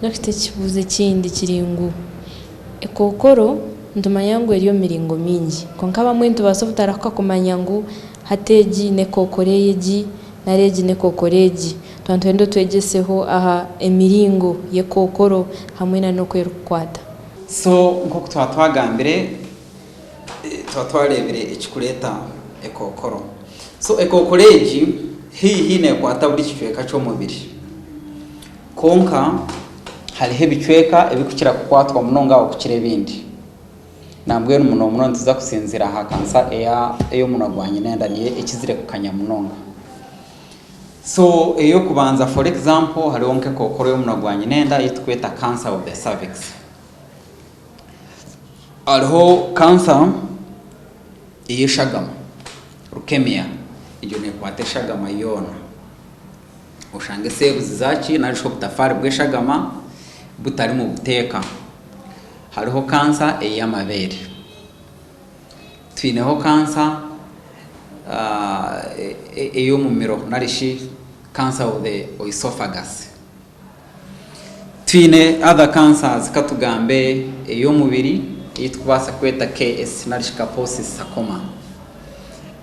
gafite kibuze kindi kiringu ekokoro ntumanya ngo eriyo miringo mingi konka bamwe ntubasa butaraka kumanya ngo hateji nekokoreji nareji nekokoreji twantwendo twegeseho aha emiringo yekokoro hamwe na no kwerukwata. So nko twatwagambire twatwarebere ikikureta ekokoro. So ekokoreji hii nekwata buri kicweka cyo mubiri konka hariho ibicweka ebikukira kukwatwa munonga okukire bindi nambwe n'umuno nziza kusinzira ha kansa eyo munagwanye nenda niye ikizire kukanya munonga. So eyo kubanza for example hariho nke kokoro yo munagwanye nenda yitweta cancer of the cervix. Hariho cancer yishagama leukemia iyo nekwata shagama yona ushange sebuzi zaki narisho butafari bweshagama butari mu buteka. Hariho kansa ey'amabere, twineho kansa eyo mu miro narishi cancer of the esophagus, twine other cancers katugambe eyo mubiri yitwasa kweta KS narishi Kaposi sarcoma.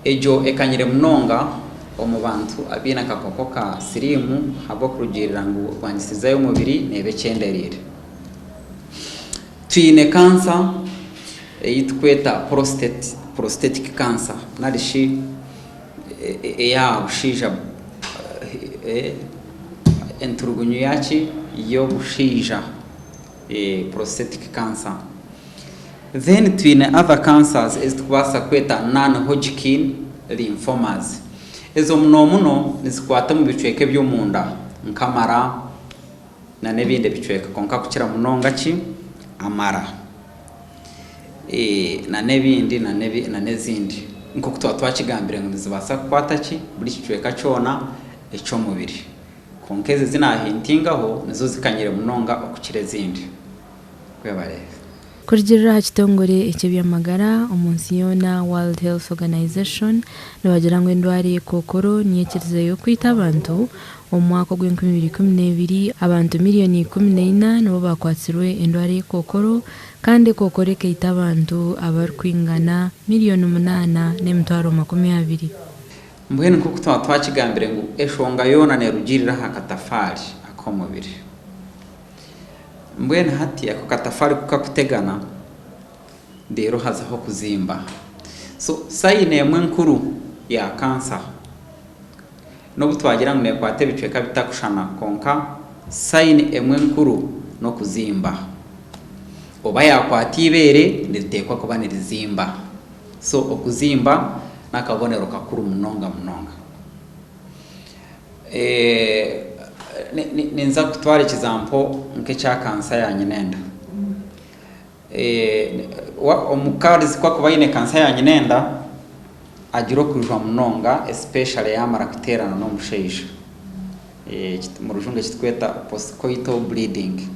Ejo ekanyire munonga omu bantu abina kakoko ka sirimu habo kurugirira ngo rwangisiza yo mubiri nebe cyenderire. Twine cancer yitweta prostatic cancer narishi ya bushija enturugunyu yaki yo bushija prostatic cancer. Then twine other cancers ezitubasa kweta non-Hodgkin lymphomas. Ezo muno nizikwata mu bicweke byo munda nkamara na nebinde bicweka konka kukira munonga ki amara na nebindi na nezindi nko twakigambire ngo nizibasa kwata ki buri kicweka cyona eco mubiri konkeze zinahintingaho nizo zikanyire munonga okukire zindi kwebare kurigirira hakitongore ekibyamagara omunsi yona World Health Organization nabagira ngo endwari kokoro niyekirize yo kwita abantu omwaka gw'2012 abantu miliyoni 14 nibo bakwatsirwe endwari kokoro kandi kokore keita abantu abarkwingana miliyoni 8 n'emitwaro 20. mbwene nko twakigambire ngo eshonga yona nerugirira hakatafari akomubiri mbwene hati ako katafari kukakutegana ndero hazaho kuzimba. So sayine emwe nkuru ya cancer no butwagira ngo nekwate bicweka bitakushana konka sayine emwe nkuru no kuzimba oba yakwata ibere nditekwa kuba nirizimba. So okuzimba nakabonero kakuru munonga ninza kutwara ekizampo nke kya kansa ya nyinenda. Omukarizi kwa kubayine kansa ya nyinenda agiro kujwa munonga especially yamara kuterana no musheisha mu rujunge kitweta postcoital bleeding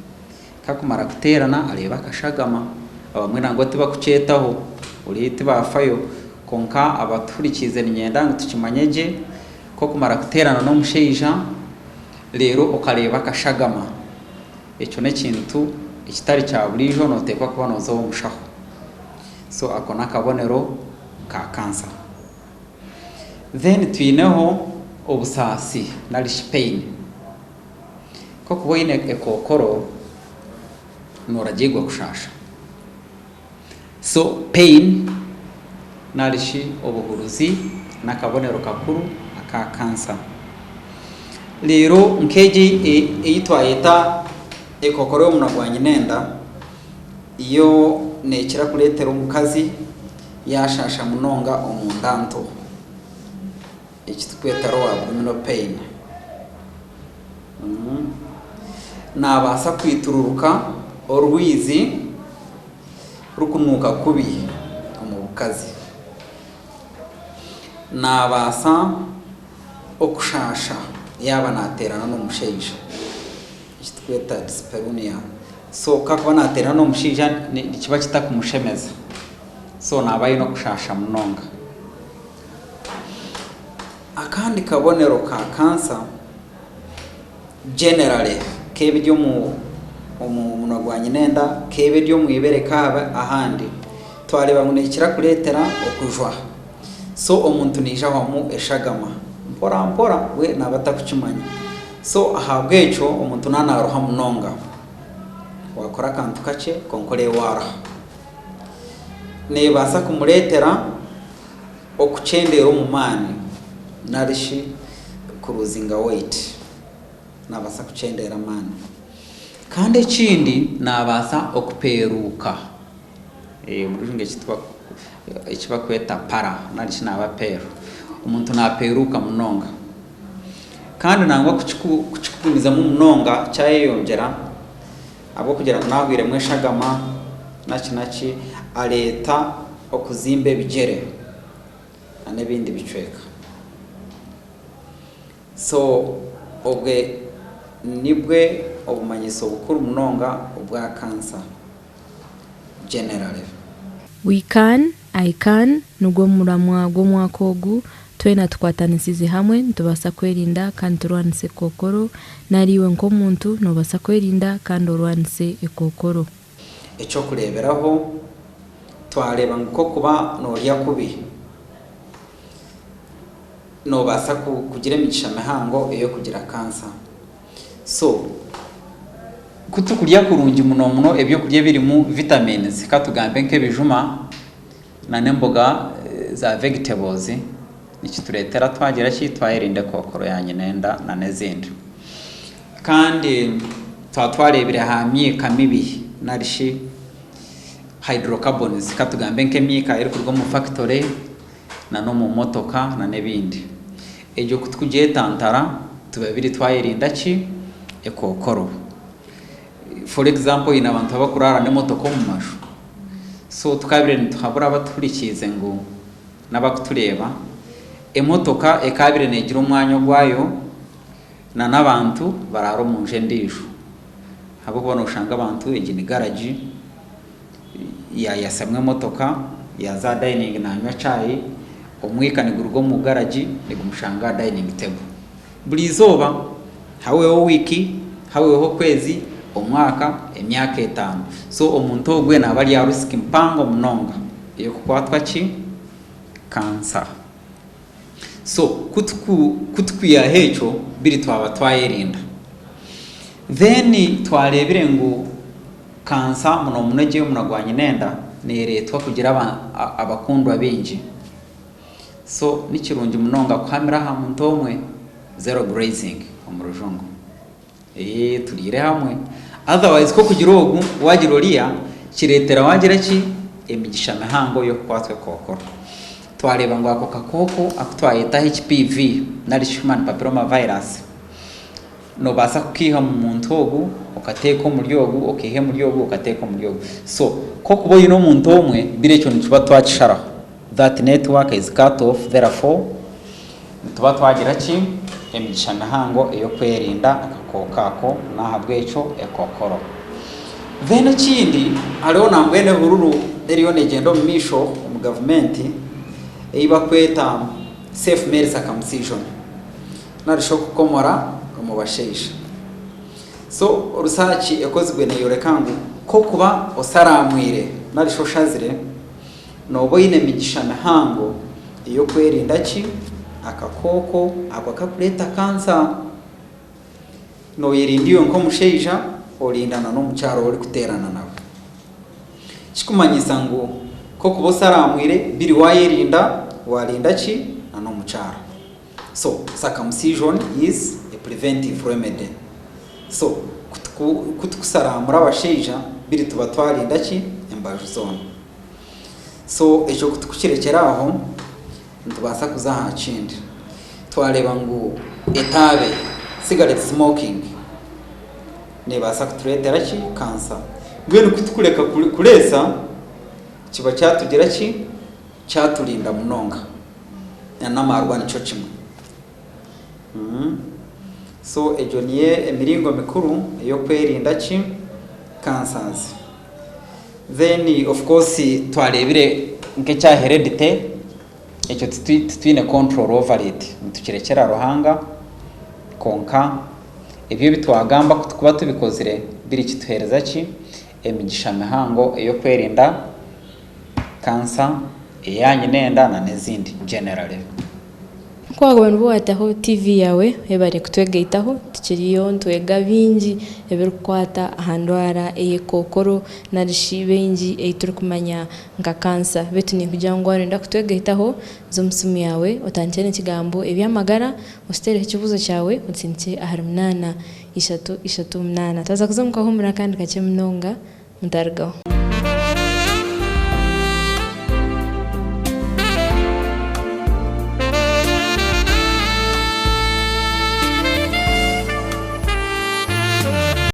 kakumara kuterana areba kashagama abamwe nango tibakucetaho uriti bafayo konka abaturikize nyenda ngo tukimanyeje ko kumara kuterana no musheisha rero ukareba kashagama icyo ne kintu ikitari cya burijo notekwa kubonoza wo mushaho. So akona kabonero ka cancer. Then twineho obusasi narish pain ko kuboine ekokoro noragirwa kushasha. So pain narishi obuhuruzi nakabonero kakuru aka cancer. Lero nkeji eyitwayeta ekokoro yo munagwanye nenda iyo nekira kuletera umukazi yashasha munonga omundanto ekitweta ro abdominal pain nabasa kwitururuka orwizi rukunuka kubi umukazi nabasa okushasha yaba naterana no musheisha kitweta dyspareunia. So kakaba naterana no musheisha kiba kitakumushemeza. So nabaye no kushasha munonga. Akandi kabonero ka cancer generally kebyo umuntu agwanye nenda kebe ryo mwibere kaba ahandi twareba ngo nekira kuretera okujwa so omuntu nija wamu eshagama mpora we nabata kucimanya so ahabwecho omuntu nanaroha munonga wakora kantu kace konkore wara ne basa kumuretera okucendero mu mani narishi kuruzinga weight nabasa kucendera mani kandi ekindi nabasa okuperuka murujunge kitwa ikiba kweta para narishi nabapero umuntu naperuka munonga kandi nangwa kuchikugumiza mu munonga cyayeyongera abo kugira nagwire mweshagama nachi aleta okuzimbe bijere anebindi bicweka so obwe nibwe obumanyiso bukuru munonga obwa cancer generally. I can nugwo muramwa gwo mwakogu twena tukwatanisize hamwe ntubasa kwerinda kandi turwanise kokoro nariwe nko muntu nobasa kwerinda kandi urwanise ikokoro echo kureberaho twareba ngo kuba norya kubi nobasa kugira imigisha mihango iyo kugira cancer so kutukurya kurungi muno ebyo kurya biri mu vitamins katugambe nk'ebijuma na nemboga za vegetables nikituretera twagira ki twayirinde kokoro yanyu nenda na nezindi kandi twatwarebire hamyika mibi narishi hydrocarbons katugambe nk'emyika iri kurwa mu factory na no mu motoka na nebindi ejo kutukuje tantara tubabiri twayirinda ki ekokoro for example ina abantu abakurara ne motoka mu mashu so tukabire ntuhabura abaturikize ngo nabakutureba emotoka ekabire negira umwanya gwayo na nabantu bararo munje ndisho habo kubona ushanga abantu egini garage yasamwe motoka ya za dining na nywa chai omwikani gurugo mu garage negumushanga dining table buri zoba haweho wiki haweho kwezi omwaka emyaka 5 so omuntu ogwe nabali ya risk mpango munonga iyo kukwatwa ki cancer so kutukuya hecho biri twaba twayirinda then twarebire ngo cancer muno muneje munagwanye nenda neretwa kugira abakundwa benji so nikirungi munonga kwamira ha muntu omwe zero grazing omurujungu turire hamwe otherwise ko kugira ogu wagirolia kiretera wagira ki emigisha mihango yo kwatwe kokoro twareba ngo ako kakoko akutwayeta HPV nari human papilloma virus no basa kukiha mu muntu ogu ukateka mu ryogu okihe mu ryogu ukateka mu ryogu so ko kuboye no muntu omwe birecho nicuba twakishara that network is cut off therefore tuba twagira ki emigisha mihango iyo kwerinda akakokako nahabwecho ekokoro then kindi ariho nambwene bururu eriyo negendo mu misho mu government eiba kweta safe male circumcision narisho kukomora mu basheisha so research ekozwe ne yorekangu ko kuba osaramwire narisho shazire no boyine migisha mihango iyo kwerinda ki akakoko akakuleta cancer no yirindiyo nko musheija orindana no mucyaro uri kuterana nawe kikumanyisa ngo ko kubosaramwire biri wayirinda warinda ki no mucyaro so circumcision is a preventive remedy so kutukusaramura abasheija biri tuba twarinda ki embaju zone so ejo kutukukirekeraho ntubasa kuzaha kindi twareba ngo etabe cigarette smoking ne basa kuturetera ki cancer ngwene kutukureka kuresa kiba cyatugira ki cyaturinda munonga namarwa nico kimwe so ejo niye emiringo mikuru yo kwerinda ki cancers then of course twarebire nke cya heredity echo twine control over it tukirekera ruhanga konka ibyo bitwagamba kuba tubikozire biri kituhereza ki emigisha mihango iyo kwerinda cancer eyanyu nenda na n'izindi generally. Kwa abantu bwataho TV yawe ebare kutwegaitaho tukiriyo ntwega bingi ebirukwata ahandwara eyekokoro na rishibe ingi eituri kumanya nka cancer betu ni kugira ngo arenda kutwegaitaho zo musumu yawe otankene ikigambo ebyamagara usitere ikibuzo cyawe utsinike ahari 8 3 3 8 taza kuzamuka ho muri kandi kake munonga mutargaho.